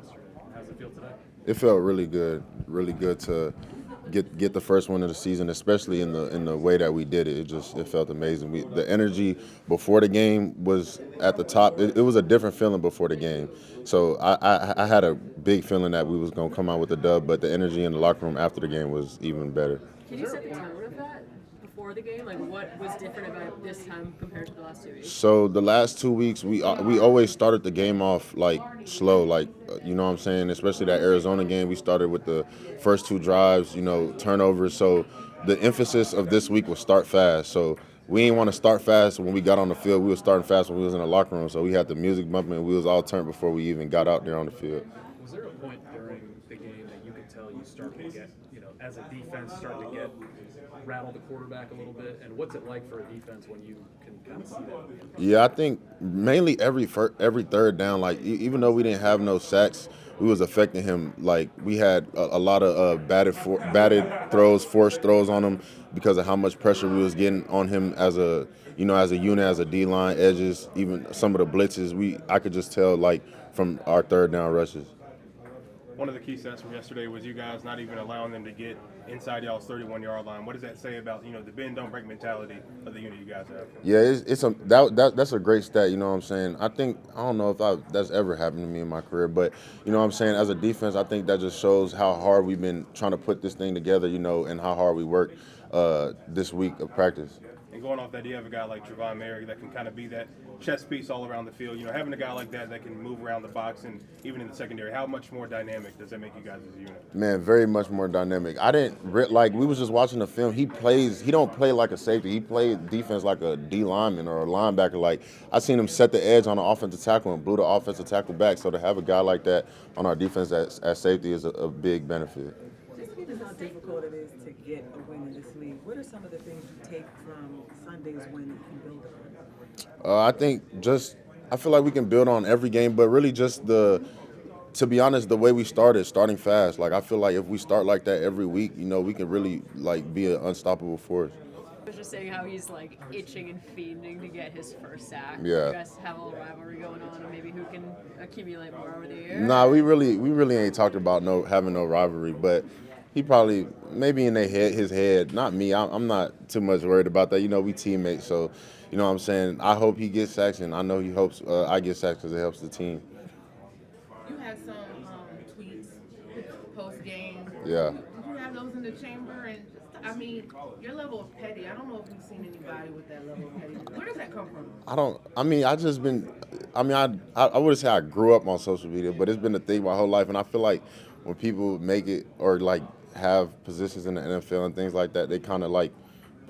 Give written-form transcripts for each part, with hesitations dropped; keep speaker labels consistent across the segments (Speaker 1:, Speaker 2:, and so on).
Speaker 1: yesterday. How does it feel today?
Speaker 2: It felt really good to get the first one of the season, especially in the way that we did it. It felt amazing. The energy before the game was at the top. It was a different feeling before the game. So I had a big feeling that we was gonna come out with a dub, but the energy in the locker room after the game was even better.
Speaker 3: Can you set the tone of that before the game? Like, what was different about this time compared to the last 2 weeks?
Speaker 2: So the last 2 weeks, we always started the game off like slow, like you know what I'm saying. Especially that Arizona game, we started with the first two drives, turnovers. So the emphasis of this week was start fast. So we didn't want to start fast when we got on the field. We were starting fast when we was in the locker room. So we had the music bumping, and we was all turned before we even got out there on the field.
Speaker 1: Was there a point during the game that you could tell you started to get, as a defense, start to get rattle the quarterback a little bit? And what's it like for a defense when you can kind of see that?
Speaker 2: Yeah, I think mainly every third down. Like even though we didn't have no sacks, we was affecting him. Like we had a lot of batted throws, forced throws on him because of how much pressure we was getting on him as a unit, as a D line edges. Even some of the blitzes, I could just tell like from our third down rushes.
Speaker 4: One of the key stats from yesterday was you guys not even allowing them to get inside y'all's 31-yard line. What does that say about the bend don't break mentality of the unit you guys have?
Speaker 2: Yeah, that's a great stat. You know what I'm saying? I don't know if that's ever happened to me in my career, but you know what I'm saying. As a defense, I think that just shows how hard we've been trying to put this thing together. And how hard we work this week of practice.
Speaker 4: And going off that, you have a guy like Trevon Merrick that can kind of be that chess piece all around the field. Having a guy like that can move around the box and even in the secondary. How much more dynamic does that make you guys as a unit?
Speaker 2: Man, very much more dynamic. We was just watching the film. He don't play like a safety. He played defense like a D lineman or a linebacker. Like I seen him set the edge on the offensive tackle and blew the offensive tackle back. So to have a guy like that on our defense at safety is a big benefit.
Speaker 5: Just given how difficult it is to get a win in this league, what are some of the things you take from Sunday's win that you can build on?
Speaker 2: I feel like we can build on every game, but really just to be honest, the way we starting fast. Like I feel like if we start like that every week, we can really like be an unstoppable force.
Speaker 3: I was just saying how he's like itching and fiending to get his first sack.
Speaker 2: Yeah.
Speaker 3: You guys have a little rivalry going on, and maybe who can accumulate more over the year.
Speaker 2: Nah, we really ain't talked about having no rivalry, but he probably maybe in his head, not me. I'm not too much worried about that. We teammates, so you know what I'm saying. I hope he gets sacks, and I know he hopes I get sacks because it helps the team.
Speaker 6: You had some tweets post game.
Speaker 2: Yeah.
Speaker 6: Did you have those in the chamber? And your level of petty. I don't know if you've seen anybody with that level of petty. Where does that come from?
Speaker 2: I wouldn't say I grew up on social media, but it's been a thing my whole life, and I feel like when people make it or like have positions in the NFL and things like that, they kind of like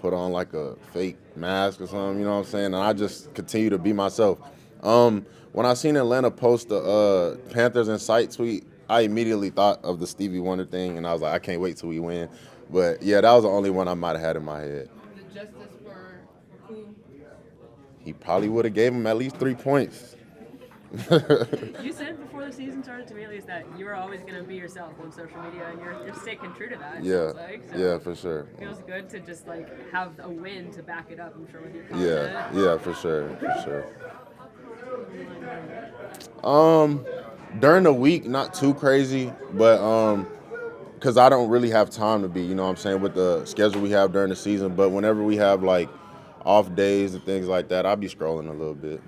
Speaker 2: put on like a fake mask or something, you know what I'm saying? And I just continue to be myself. When I seen Atlanta post the Panthers in sight tweet, I immediately thought of the Stevie Wonder thing, and I was like, I can't wait till we win. But yeah, that was the only one I might have had in my head.
Speaker 6: The justice for who?
Speaker 2: He probably would have gave him at least 3 points.
Speaker 3: You said before the season started to me at least that you were always going to be yourself on social media, and you're sticking true to that.
Speaker 2: Yeah,
Speaker 3: so
Speaker 2: yeah, for sure.
Speaker 3: It feels good to just like have a win to back it up. I'm sure with your content.
Speaker 2: Yeah, for sure. During the week, not too crazy, but because I don't really have time to be, you know what I'm saying, with the schedule we have during the season. But whenever we have like off days and things like that, I'll be scrolling a little bit.